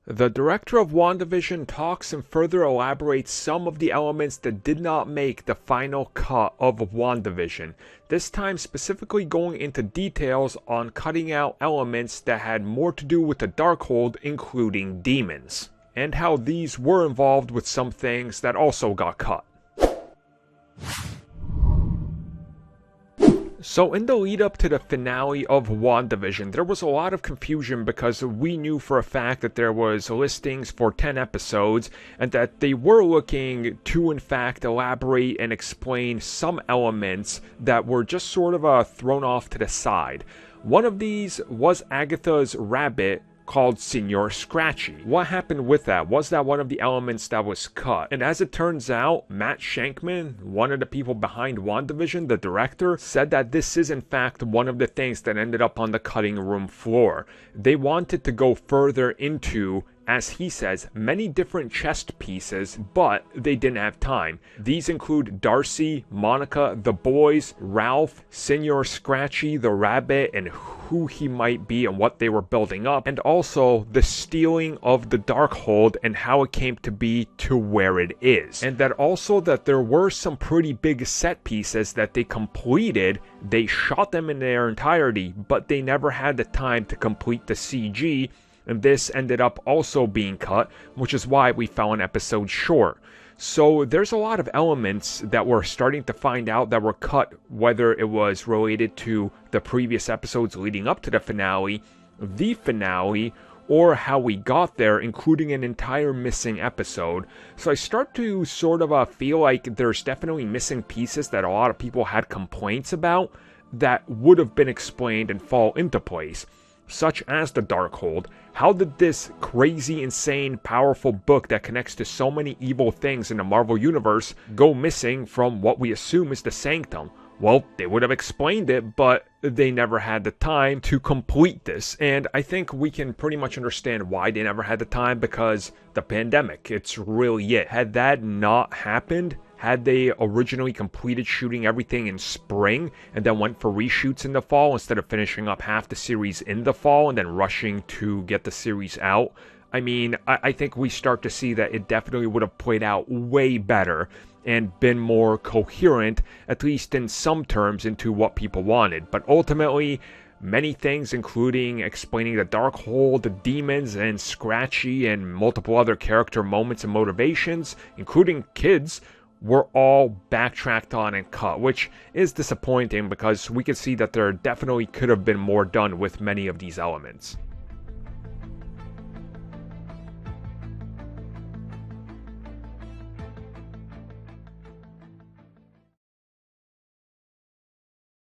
The director of WandaVision talks and further elaborates some of the elements that did not make the final cut of WandaVision, this time specifically going into details on cutting out elements that had more to do with the Darkhold, including Daemons, and how these were involved with some things that also got cut. So in the lead up to the finale of WandaVision, there was a lot of confusion because we knew for a fact that there was listings for 10 episodes and that they were looking to in fact elaborate and explain some elements that were just sort of thrown off to the side. One of these was Agatha's rabbit called Senor Scratchy. What happened with that? Was that one of the elements that was cut? And as it turns out, Matt Shankman, one of the people behind WandaVision, the director, said that this is in fact one of the things that ended up on the cutting room floor. They wanted to go further into, as he says, many different chest pieces, but they didn't have time. These include Darcy, Monica, the boys, Ralph, Senor Scratchy, the rabbit, and who he might be and what they were building up, and also the stealing of the Darkhold and how it came to be to where it is. And that also that there were some pretty big set pieces that they completed. They shot them in their entirety, but they never had the time to complete the CG. And this ended up also being cut, which is why we fell an episode short. So there's a lot of elements that we're starting to find out that were cut, whether it was related to the previous episodes leading up to the finale, or how we got there, including an entire missing episode. So I start to sort of feel like there's definitely missing pieces that a lot of people had complaints about that would have been explained and fall into place, such as the Darkhold. How did this crazy, insane, powerful book that connects to so many evil things in the Marvel Universe go missing from what we assume is the Sanctum? Well, they would have explained it, but they never had the time to complete this. And I think we can pretty much understand why they never had the time, because the pandemic, it's really it. Had that not happened, had they originally completed shooting everything in spring and then went for reshoots in the fall instead of finishing up half the series in the fall and then rushing to get the series out, I mean, I think we start to see that it definitely would have played out way better and been more coherent, at least in some terms, into what people wanted. But ultimately, many things, including explaining the Darkhold, the Demons, and Scratchy, and multiple other character moments and motivations, including kids, were all backtracked on and cut, which is disappointing because we can see that there definitely could have been more done with many of these elements.